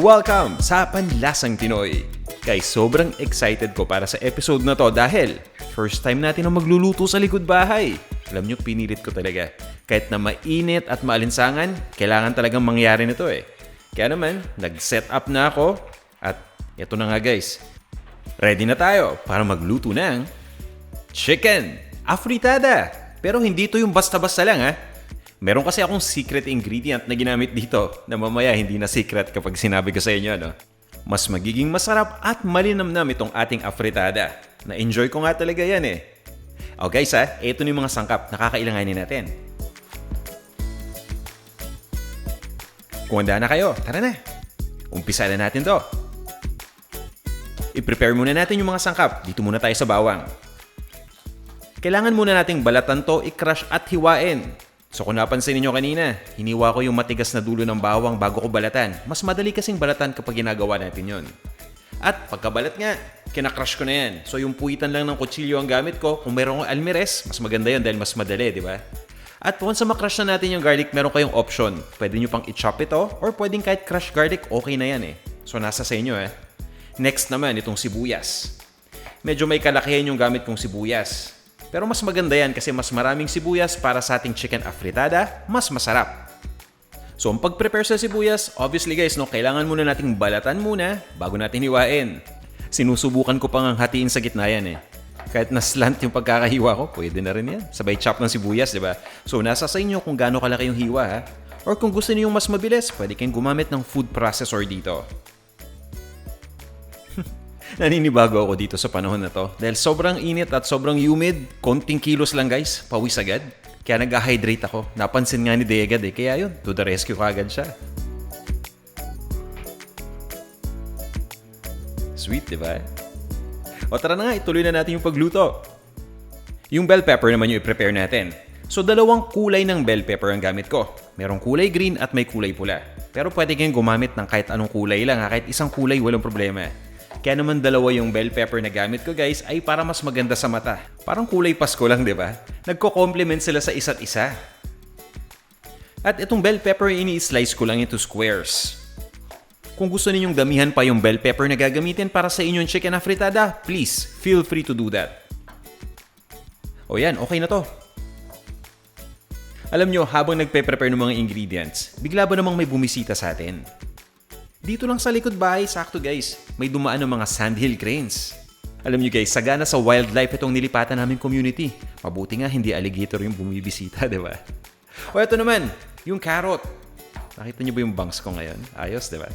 Welcome sa Panlasang Pinoy! Guys, sobrang excited ko para sa episode na to dahil first time natin na magluluto sa likod bahay. Alam nyo, pinilit ko talaga. Kahit na mainit at maalinsangan, kailangan talagang mangyari nito eh. Kaya naman, nag-set up na ako at ito na nga guys. Ready na tayo para magluto ng chicken afritada. Pero hindi to yung basta-basta lang ha. Meron kasi akong secret ingredient na ginamit dito na mamaya hindi na secret kapag sinabi ko sa inyo, no? Mas magiging masarap at malinamnam itong ating afritada. Na-enjoy ko nga talaga yan eh. O guys ha, ito yung mga sangkap na kakailanganin natin. Kung handa na kayo, tara na. Umpisa na natin to. I-prepare muna natin yung mga sangkap. Dito muna tayo sa bawang. Kailangan muna nating balatan to, i-crush at hiwain. So kung napansin niyo kanina, hiniwa ko yung matigas na dulo ng bawang bago ko balatan. Mas madali kasing balatan kapag ginagawa natin yon. At pagkabalat nga, kinakrush ko na yan. So yung puwitan lang ng kutsilyo ang gamit ko. Kung meron kong almirez, mas maganda yun dahil mas madali, di ba? At once na makrush na natin yung garlic, meron kayong option. Pwede nyo pang i-chop ito or pwedeng kahit crushed garlic, okay na yan eh. So nasa sa inyo eh. Next naman, itong sibuyas. Medyo may kalakihan yung gamit kong sibuyas. Pero mas maganda yan kasi mas maraming sibuyas para sa ating chicken afritada, mas masarap. So ang pag-prepare sa sibuyas, obviously guys, no, kailangan muna nating balatan muna bago natin hiwain. Sinusubukan ko pang hatiin sa gitna yan eh. Kahit na slant yung pagkakahiwa ko, pwede na rin yan. Sabay chop ng sibuyas, di ba? So nasa sa inyo kung gaano kalaki yung hiwa ha. Or kung gusto niyo mas mabilis, pwede kayong gumamit ng food processor dito. Naninibago ako dito sa panahon na to. Dahil sobrang init at sobrang humid, konting kilos lang guys, pawis agad. Kaya nag-hydrate ako. Napansin nga ni Day agad eh. Kaya yun, to the rescue kagad siya. Sweet, di ba? O tara na nga, ituloy na natin yung pagluto. Yung bell pepper naman yung i-prepare natin. So dalawang kulay ng bell pepper ang gamit ko. Merong kulay green at may kulay pula. Pero pwede kayong gumamit ng kahit anong kulay lang ha. Kahit isang kulay, walang problema. Kaya naman dalawa yung bell pepper na gamit ko guys ay para mas maganda sa mata. Parang kulay Pasko lang, di ba? Nagko-complement sila sa isa't isa. At itong bell pepper ini-slice ko lang into squares. Kung gusto ninyong damihan pa yung bell pepper na gagamitin para sa inyong chicken afritada, please feel free to do that. O yan, okay na to. Alam nyo, habang nagpe-prepare ng mga ingredients, bigla ba namang may bumisita sa atin? Dito lang sa likod bahay, sakto guys, may dumaan ng mga sandhill cranes. Alam nyo guys, sagana sa wildlife itong nilipatan namin community. Mabuti nga hindi alligator yung bumibisita, di ba? O ito naman, yung carrot. Nakita nyo ba yung bangs ko ngayon? Ayos, di ba?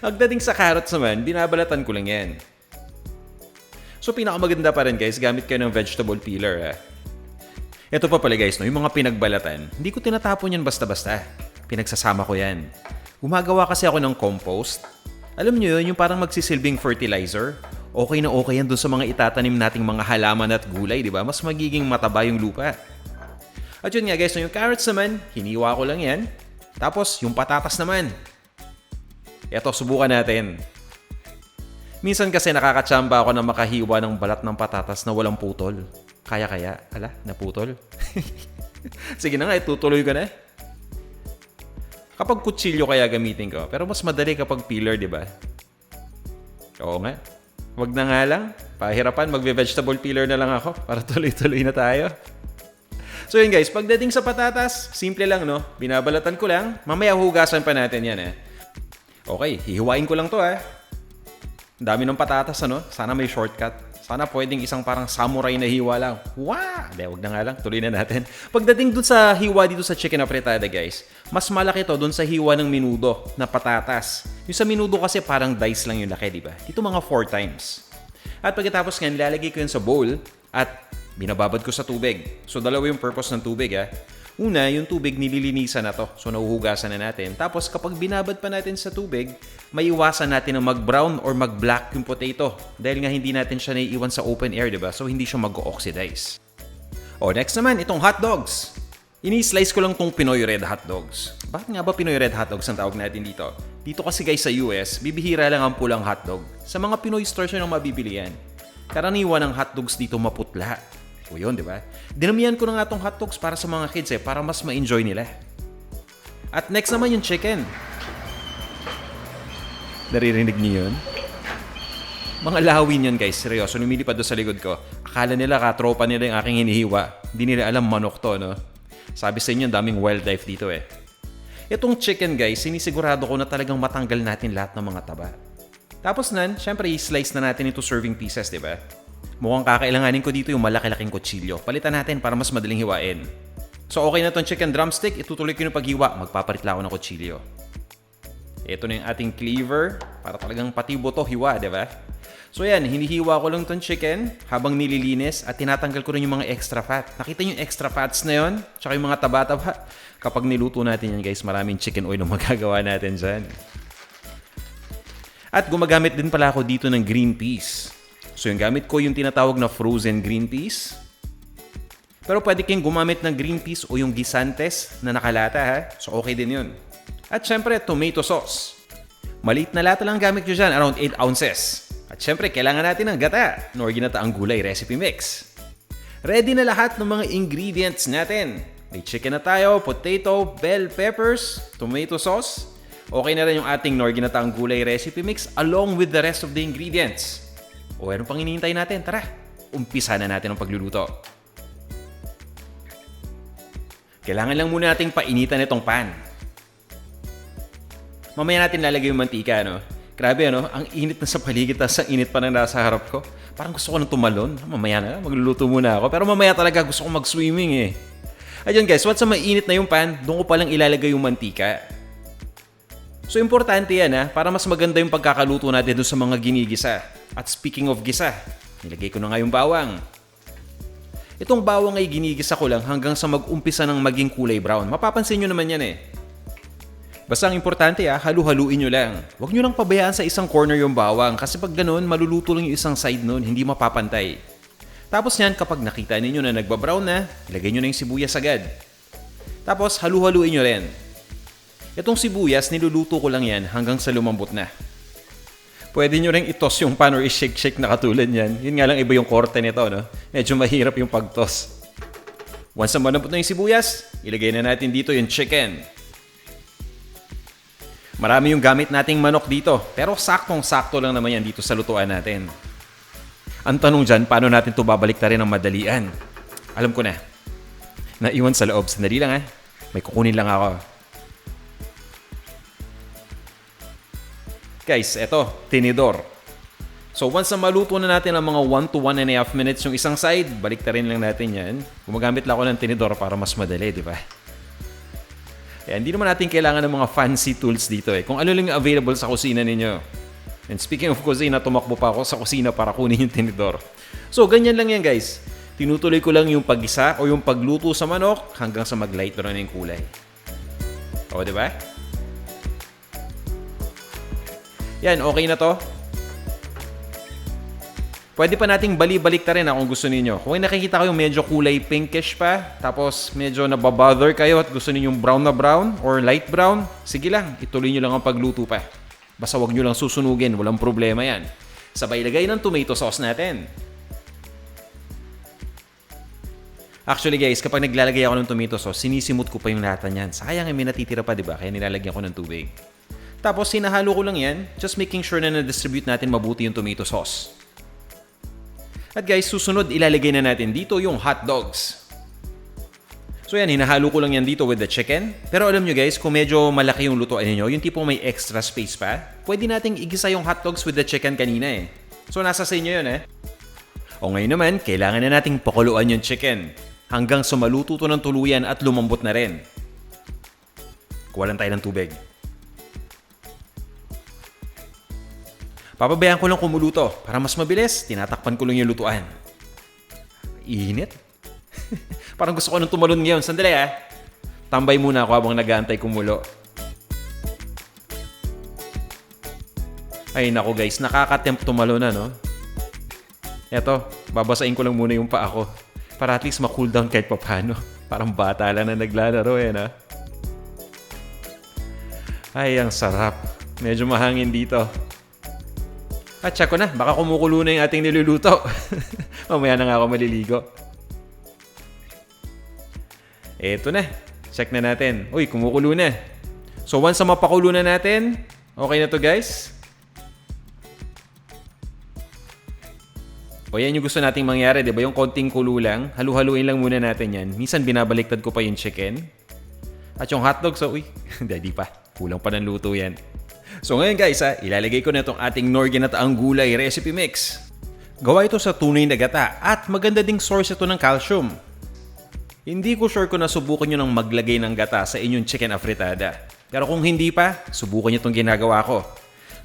Pagdating sa carrots naman, binabalatan ko lang yan. So pinakamaganda pa rin guys, gamit kayo ng vegetable peeler. Ito pa pala guys, no, yung mga pinagbalatan, hindi ko tinatapon yan basta-basta. Pinagsasama ko yan. Gumagawa kasi ako ng compost. Alam nyo yun, yung parang magsisilbing fertilizer. Okay na okay yan dun sa mga itatanim nating mga halaman at gulay, di ba? Mas magiging mataba yung lupa. At yun nga guys, yung carrots naman, hiniwa ko lang yan. Tapos yung patatas naman. Eto, subukan natin. Minsan kasi nakakatsamba ako na makahiwa ng balat ng patatas na walang putol. Kaya, ala, naputol. Sige na nga, itutuloy ko na. Kapag kutsilyo kaya gamitin ko. Pero mas madali kapag peeler, di ba? Oo nga. Wag na nga lang. Pahirapan, magbe-vegetable peeler na lang ako para tuloy-tuloy na tayo. So yun guys, pagdating sa patatas, simple lang no. Binabalatan ko lang. Mamaya hugasan pa natin yan Okay, hihiwain ko lang to Ang dami ng patatas Sana may shortcut. Sana pwedeng isang parang samurai na hiwa lang. Wow! Wag na nga lang. Tuloy na natin. Pagdating dun sa hiwa dito sa chicken afritada guys, mas malaki to dun sa hiwa ng menudo na patatas. Yung sa menudo kasi parang dice lang yung laki, di ba? Dito mga 4 times. At pagkatapos nga, nilalagay ko yun sa bowl at binababad ko sa tubig. So dalawa yung purpose ng tubig Una, yung tubig nililinisan na to. So nahuhugasan na natin. Tapos kapag binabad pa natin sa tubig, maiwasan natin na mag-brown or mag-black yung potato. Dahil nga hindi natin siya naiiwan sa open air, diba? So hindi siya mag-oxidize. Next naman, itong hot dogs. Ini-slice ko lang tong Pinoy Red Hot Dogs. Bakit nga ba Pinoy Red Hot Dogs ang tawag natin dito? Dito kasi guys sa US, bibihira lang ang pulang hotdog. Sa mga Pinoy stores yun ang mabibili yan. Karaniwan ng hotdogs dito maputla. O yun, di ba? Dinamihan ko na nga itong hotdogs para sa mga kids para mas ma-enjoy nila. At next naman yung chicken. Naririnig niyo yun? Mga lahawin yun guys, seryoso, lumilipad doon sa likod ko. Akala nila katropa nila yung aking hinihiwa. Hindi nila alam manok to, no? Sabi sa inyo, daming wildlife dito eh. Itong chicken guys, sinisigurado ko na talagang matanggal natin lahat ng mga taba. Tapos nan, syempre i-slice na natin into serving pieces, di ba? Mukhang kakailanganin ko dito yung malaki-laking kutsilyo. Palitan natin para mas madaling hiwain. So okay na tong chicken drumstick, itutuloy ko yung paghiwa. Magpapalit lang ako ng kutsilyo. Ito na yung ating cleaver para talagang pati buto hiwa, di ba? So yan, hinihiwa ko lang tong chicken habang nililinis at tinatanggal ko rin yung mga extra fat. Nakita nyo yung extra fats na yon? Tsaka yung mga taba-taba. Kapag niluto natin yan guys, maraming chicken oil ang magagawa natin dyan. At gumagamit din pala ako dito ng green peas. So yung gamit ko yung tinatawag na frozen green peas. Pero pwede kayong gumamit ng green peas o yung gisantes na nakalata ha. So okay din yun. At syempre, tomato sauce. Maliit na lata lang gamit nyo dyan, around 8 ounces. At syempre, kailangan natin ng gata, nor ginataang gulay recipe mix. Ready na lahat ng mga ingredients natin. May chicken na tayo, potato, bell peppers, tomato sauce. Okay na rin yung ating nor ginataang gulay recipe mix along with the rest of the ingredients. O ano pang hinihintay natin? Tara, umpisa na natin ang pagluluto. Kailangan lang muna nating painitan itong pan. Mamaya natin lalagay yung mantika, no? Grabe, ano? Ang init na sa paligid, tas ang init pa na nasa harap ko. Parang gusto ko nang tumalon. Mamaya na, magluluto muna ako. Pero mamaya talaga gusto ko mag-swimming eh. Ayun guys, once na mainit na yung pan, doon ko palang ilalagay yung mantika. So importante yan ha, para mas maganda yung pagkakaluto natin doon sa mga ginigisa. At speaking of gisa, nilagay ko na nga yung bawang. Itong bawang ay ginigisa ko lang hanggang sa mag-umpisa ng maging kulay brown. Mapapansin nyo naman yan eh. Basta ang importante halu-haluin nyo lang. Huwag nyo lang pabayaan sa isang corner yung bawang kasi pag ganun, maluluto lang yung isang side nun, hindi mapapantay. Tapos yan, kapag nakita ninyo na nagbabrown na, ilagay nyo na yung sibuyas agad. Tapos halu-haluin nyo rin. Itong sibuyas, niluluto ko lang yan hanggang sa lumambot na. Pwede nyo rin itos yung pan or i-shake-shake na katulad yan. Yun nga lang iba yung korte nito, no? Medyo mahirap yung pagtos. Once na malambot na yung sibuyas, ilagay na natin dito yung chicken. Marami yung gamit nating manok dito, pero saktong-sakto lang naman yan dito sa lutuan natin. Ang tanong dyan, paano natin ito babalik na rin ng madalian? Alam ko na. Naiwan sa loob. Sandali lang may kukunin lang ako. Guys, eto, tinidor. So once na maluto na natin ang mga 1 to 1.5 minutes yung isang side, balik na rin lang natin yan. Gumagamit lang ako ng tinidor para mas madali, di ba? Kaya hindi naman natin kailangan ng mga fancy tools dito eh. Kung ano lang yung available sa kusina ninyo. And speaking of kusina, tumakbo pa ako sa kusina para kunin yung tinidor. So, ganyan lang yan guys. Tinutuloy ko lang yung paggisa o yung pagluto sa manok hanggang sa mag-light brown na yung kulay. O, diba? Yan, okay na to. Pwede pa nating bali-balik ta rin kung gusto ninyo. Kung nakikita ko yung medyo kulay pinkish pa, tapos medyo nababother kayo at gusto niyo yung brown na brown or light brown, sige lang, ituloy nyo lang ang pagluto pa. Basta wag nyo lang susunugin, walang problema yan. Sabay lagay ng tomato sauce natin. Actually guys, kapag naglalagay ako ng tomato sauce, sinisimot ko pa yung lata niyan. Sayang may natitira pa, diba? Kaya nilalagyan ko ng tubig. Tapos sinahalo ko lang yan, just making sure na na-distribute natin mabuti yung tomato sauce. At guys, susunod ilalagay na natin dito yung hot dogs. So yan, hinahalo ko lang yan dito with the chicken. Pero alam nyo guys, kung medyo malaki yung lutuan niyo, yung tipong may extra space pa, pwede nating igisa yung hot dogs with the chicken kanina eh. So nasa sa inyo yun eh. O ngayon naman, kailangan na nating pakuluan yung chicken hanggang sumaluto to ng tuluyan at lumambot na rin. Kuha lang tayo ng tubig. Papabayaan ko lang kumuluto. Para mas mabilis, tinatakpan ko lang yung lutuan. Init. Parang gusto ko nang tumalon ngayon. Sandali Tambay muna ako habang nag-aantay kumulo. Ay nako guys, nakaka-tempt tumalon na no. Eto, babasain ko lang muna yung paa ko. Para at least ma-cool down kahit papano. Parang bata lang na naglalaro na. Ay, ang sarap. Medyo mahangin dito. At check ko na, baka kumukulo na yung ating niluluto. Mamaya na nga ako maliligo. Eto na, check na natin. Uy, kumukulo na. So once na mapakulo na natin, okay na to guys. O yan yung gusto nating mangyari, di ba? Yung konting kulo lang, halu-haluin lang muna natin yan. Minsan binabaliktad ko pa yung chicken. At yung hotdog, so di pa. Kulang pa ng luto yan. So ngayon guys, ilalagay ko na itong ating Knorr ginataang gulay recipe mix. Gawa ito sa tunay na gata at maganda ding source ito ng calcium. Hindi ko sure kung nasubukan nyo ng maglagay ng gata sa inyong chicken afritada. Pero kung hindi pa, subukan nyo itong ginagawa ko.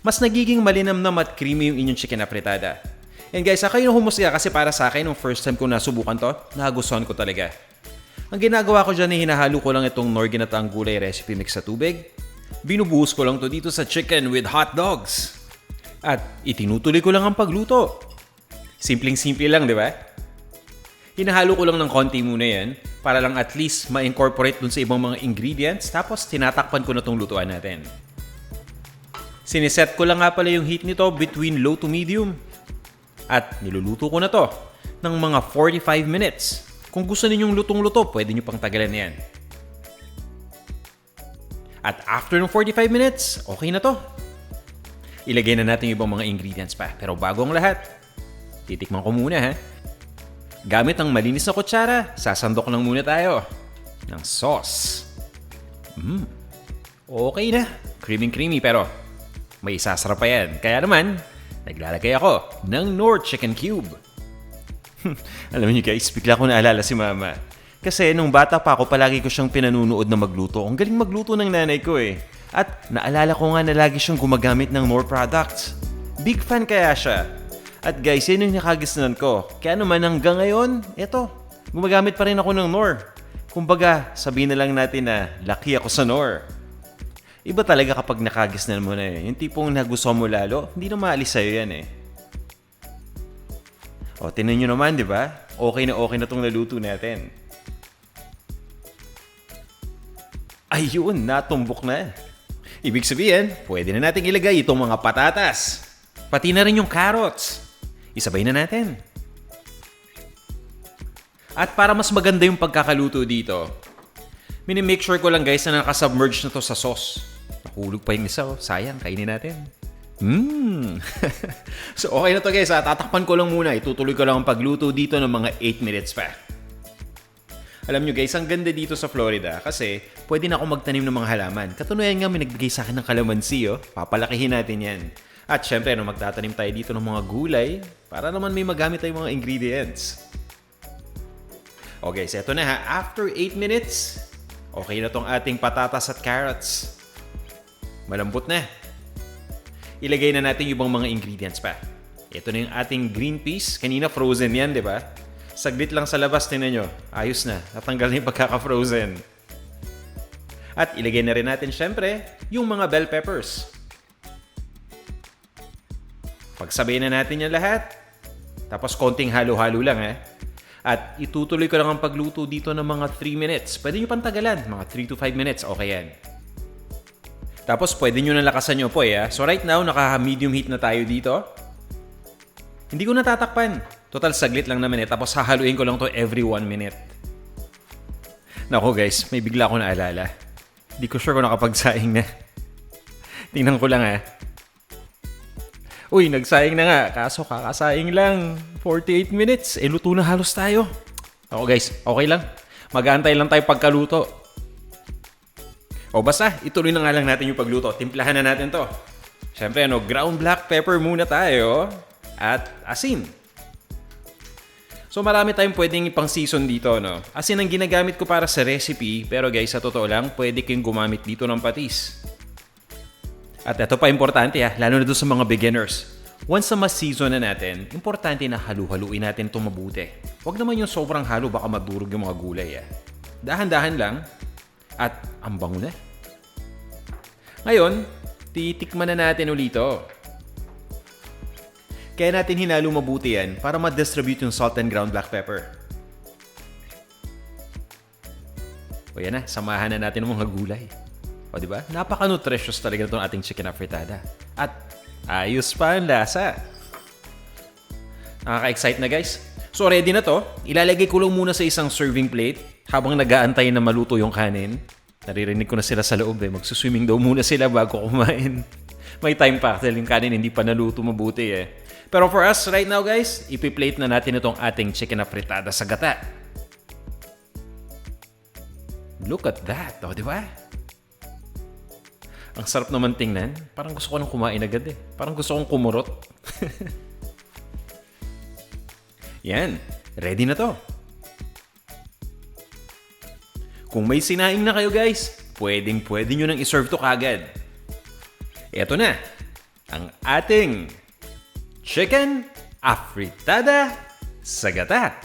Mas nagiging malinamnam at creamy yung inyong chicken afritada. And guys, kayo na humusga kasi para sa akin, nung first time ko nasubukan to, nagustuhan ko talaga. Ang ginagawa ko dyan, hinahalo ko lang itong Knorr ginataang gulay recipe mix sa tubig. Binubuhos ko lang to dito sa chicken with hot dogs. At itinutuloy ko lang ang pagluto. Simpleng-simple lang, di ba? Hinahalo ko lang ng konti muna yan para lang at least ma-incorporate dun sa ibang mga ingredients tapos tinatakpan ko na tong lutuan natin. Siniset ko lang nga pala yung heat nito between low to medium. At niluluto ko na to ng mga 45 minutes. Kung gusto ninyong lutong-luto, pwede nyo pang tagalan yan. At after ng 45 minutes, okay na to. Ilagay na natin yung ibang mga ingredients pa. Pero bago ang lahat, titikman ko muna ha. Gamit ang malinis na kutsara, sasandok lang muna tayo ng sauce. Okay na. Creamy pero may isasarap pa yan. Kaya naman, naglalagay ako ng Knorr Chicken Cube. Alam niyo guys, bigla ko naalala si Mama. Kasi nung bata pa ako, palagi ko siyang pinanunood na magluto. Ang galing magluto ng nanay ko eh. At naalala ko nga na lagi siyang gumagamit ng Knorr products. Big fan kaya siya. At guys, yun yung nakagisnan ko. Kaya naman hanggang ngayon, eto, gumagamit pa rin ako ng Knorr. Kumbaga, sabihin na lang natin na laki ako sa Knorr. Iba talaga kapag nakagisnan mo na eh. Yung tipong nagustuhan mo lalo, hindi na maalis sa'yo yan eh. O, tinan nyo naman, di ba? Okay na itong naluto natin. Ayun, natumbok na. Ibig sabihin, pwede na nating ilagay itong mga patatas. Pati na rin yung carrots. Isabay na natin. At para mas maganda yung pagkakaluto dito, minimake sure ko lang guys na nakasubmerge na to sa sauce. Nahulog pa yung isa, sayang, kainin natin. So okay na to guys, tatakpan ko lang muna. Itutuloy ko lang ang pagluto dito ng mga 8 minutes pa. Alam nyo guys, ang ganda dito sa Florida kasi pwede na ako magtanim ng mga halaman. Katunayan nga may nagbigay sa akin ng kalamansi, papalakihin natin yan. At syempre, magtatanim tayo dito ng mga gulay para naman may magamit tayong mga ingredients. Okay, so eto na ha. After 8 minutes, okay na tong ating patatas at carrots. Malambot na. Ilagay na natin yung ibang mga ingredients pa. Ito na yung ating green peas. Kanina frozen yan, di ba? Saglit lang sa labas, tinan nyo. Ayos na. Natanggal na yung pagkaka-frozen. At ilagay na rin natin syempre yung mga bell peppers. Pagsabayin na natin yan lahat. Tapos konting halo-halo lang At itutuloy ko lang ang pagluto dito ng mga 3 minutes. Pwede nyo pantagalan. Mga 3 to 5 minutes. Okay yan. Tapos pwede nyo nalakasan nyo po So right now, naka-medium heat na tayo dito. Hindi ko natatakpan. Total saglit lang naman Tapos hahaluin ko lang to every 1 minute. Nako guys, may bigla ko naalala. Hindi ko sure kung nakapagsaing na. Tingnan ko lang Uy, nagsayang na nga. Kaso kakasaing lang. 48 minutes. Luto na halos tayo. Ako guys, okay lang. Mag-aantay lang tayo pagkaluto. O basta, ituloy na nga lang natin yung pagluto. Timplahan na natin to. Siyempre, ground black pepper muna tayo. At asin. So marami tayong pwedeng ipang season dito, Asin ang ginagamit ko para sa recipe. Pero guys, sa totoo lang, pwede kayong gumamit dito ng patis. At ito pa importante lalo na doon sa mga beginners. Once na ma-season na natin, importante na halu-haluin natin itong mabuti. Huwag naman yung sobrang halo, baka madurog yung mga gulay Dahan-dahan lang. At ang bango na. Ngayon, titikman na natin ulit ito. Kaya natin hinalo mabuti yan para ma-distribute yung salt and ground black pepper. O yan samahan na natin ng mga gulay. O diba? Napaka-nutritious talaga itong ating chicken afritada. At ayos pa ang lasa. Nakaka-excite na guys. So ready na to. Ilalagay ko lang muna sa isang serving plate habang nag-aantay na maluto yung kanin. Naririnig ko na sila sa loob Magsuswimming daw muna sila bago kumain. May time pa dahil yung kanin hindi pa naluto mabuti Pero for us right now guys, ipi-plate na natin itong ating chicken na fritada sa gata. Look at that, oh, di ba? Ang sarap naman tingnan. Parang gusto ko nang kumain agad eh. Parang gusto kong kumurot. Yan, ready na to. Kung may sinaing na kayo guys, pwede nyo nang iserve to kagad. Eto na, ang ating chicken afritada sa gata.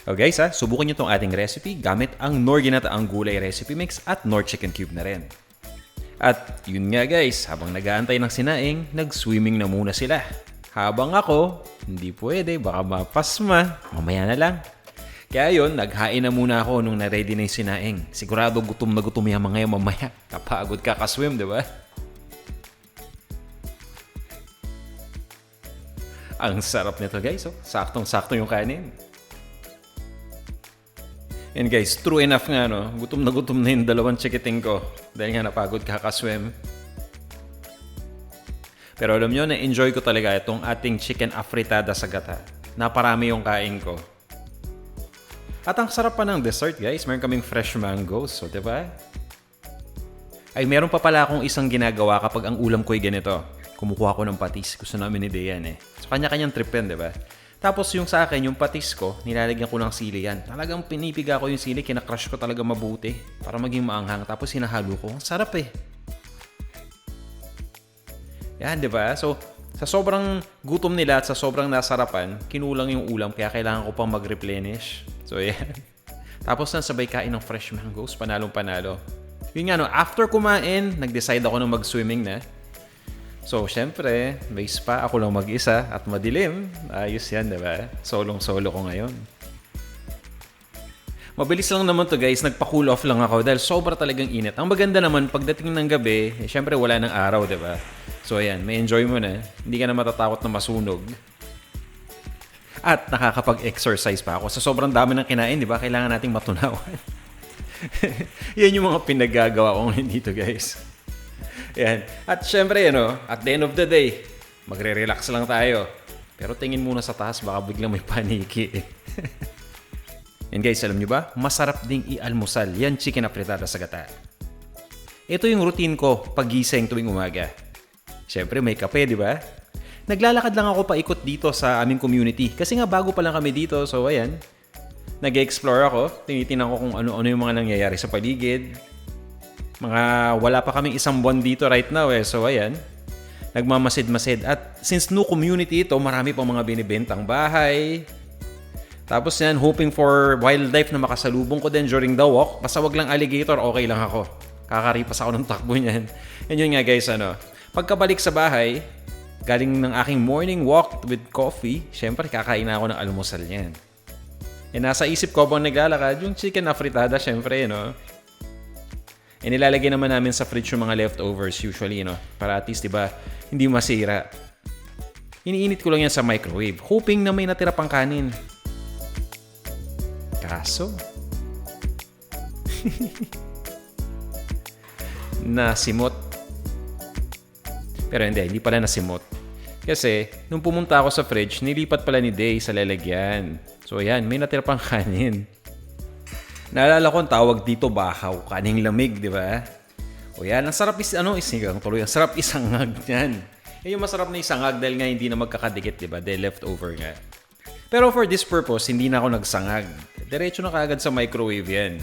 O guys subukan nyo tong ating recipe gamit ang Knorr Ginataang Gulay Recipe Mix at Knorr Chicken Cube na rin. At yun nga guys, habang nag-aantay ng sinaing, nag-swimming na muna sila. Habang ako, hindi pwede, baka mapasma, mamaya na lang. Kaya yun, naghain na muna ako nung na-ready na yung sinaing. Sigurado gutom na gutom yung mga mamaya. Kapagod ka ka-swim, di ba? Ang sarap nito guys, oh. Saktong-sakto yung kanin. And guys, true enough nga no, gutom na yung dalawang chikiting ko dahil nga napagod kakaswim. Pero alam nyo, na-enjoy ko talaga itong ating chicken afritada sa gata. Naparami yung kain ko. At ang sarap pa ng dessert guys, meron kaming fresh mangoes, so diba? Ay, meron pa pala akong isang ginagawa kapag ang ulam ko ay ganito. Kumukuha ko ng patis, gusto namin ni Dayan eh. So kanya-kanyang trip yan, diba? Tapos yung sa akin, yung patis ko, nilalagyan ko ng sili yan. Talagang pinipiga ko yung sili, kinakrush ko talaga mabuti para maging maanghang. Tapos hinahalo ko. Ang sarap eh. Yan, di ba? So, sa sobrang gutom nila at sa sobrang nasarapan, kinulang yung ulam kaya kailangan ko pang mag-replenish. So, yan. Tapos sabay kain ng fresh mangoes, panalong panalo. Yun nga no, after kumain, nag-decide ako na mag-swimming na. So, syempre, may spa, ako lang mag-isa at madilim. Ayos yan, diba? Solong-solo ko ngayon. Mabilis lang naman to guys, nagpa-cool off lang ako dahil sobra talagang init. Ang maganda naman, pagdating ng gabi, syempre wala ng araw, diba? So, ayan, may enjoy mo na. Hindi ka na matatakot na masunog. At nakakapag-exercise pa ako. Sa sobrang dami ng kinain, diba? Kailangan nating matunawan. Yan yung mga pinagagawa ko ngayon dito, guys. Yan. At syempre, at the end of the day, magre-relax lang tayo. Pero tingin muna sa taas, baka biglang may paniki. And guys, alam nyo ba? Masarap ding i-almusal. Yan, chicken afritada sa gata. Ito yung routine ko pag-gising tuwing umaga. Syempre, may kape, di ba? Naglalakad lang ako paikot dito sa aming community. Kasi nga bago pa lang kami dito, so ayan. Nag-explore ako. Tinitingnan ko kung ano-ano yung mga nangyayari sa paligid. Wala pa kaming isang buwan dito right now eh. So ayan, nagmamasid-masid. At since new community ito, marami pang mga binibentang bahay. Tapos yan, hoping for wildlife na makasalubong ko din during the walk. Basta wag lang alligator, okay lang ako. Kakaripas ako ng takbo niyan. And yun nga guys, pagkabalik sa bahay, galing ng aking morning walk with coffee, syempre kakain na ako ng almusal niyan. E nasa isip ko bang naglalakad, yung chicken afritada syempre, E nilalagay naman namin sa fridge yung mga leftovers usually, para at least, diba, hindi masira. Iniinit ko lang yan sa microwave, hoping na may natira pang kanin. Kaso, nasimot. Pero hindi pala nasimot. Kasi, nung pumunta ako sa fridge, nilipat pala ni Day sa lalagyan. So, ayan, may natira pang kanin. Naalala ko ang tawag dito bahaw, kaning lamig, di ba? O yan, ang sarap isigang tuloy. Ang sarap isangag niyan. Yung masarap na isangag dahil nga hindi na magkakadikit, di ba? Dahil leftover nga. Pero for this purpose, hindi na ako nagsangag. Diretso na kaagad sa microwave yan.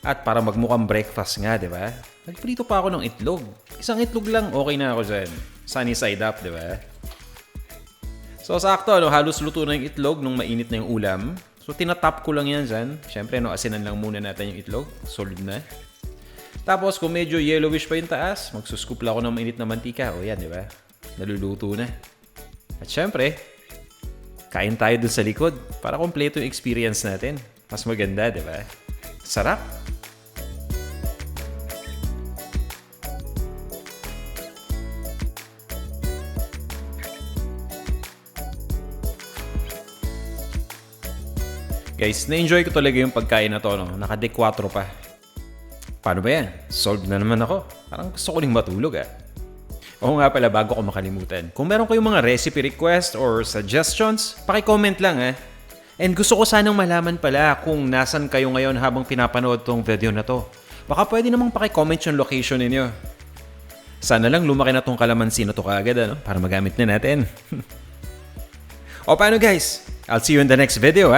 At para magmukhang breakfast nga, di ba? Nagprito pa ako ng itlog. Isang itlog lang, okay na ako dyan. Sunny side up, di ba? So sakto, halos luto na yung itlog nung mainit na yung ulam. So, tinatap ko lang yan dyan. Siyempre, asinan lang muna natin yung itlog. Solid na. Tapos, kung medyo yellowish pa yung taas, magsuscoop lang ako ng mainit na mantika. O yan, di ba? Naluluto na. At siyempre, kain tayo dun sa likod para kompleto yung experience natin. Mas maganda, di ba? Sarap! Guys, na-enjoy ko talaga yung pagkain na to, Naka-day 4 pa. Paano ba yan? Solved na naman ako. Parang gusto ko rin matulog, Oo nga pala, bago ko makalimutan. Kung meron kayong mga recipe request or suggestions, paki-comment lang And gusto ko sanang malaman pala kung nasan kayo ngayon habang pinapanood tong video na to. Baka pwede namang paki-comment yung location ninyo. Sana lang lumaki na tong kalamansi na to kaagad, para magamit na natin. O paano guys? I'll see you in the next video,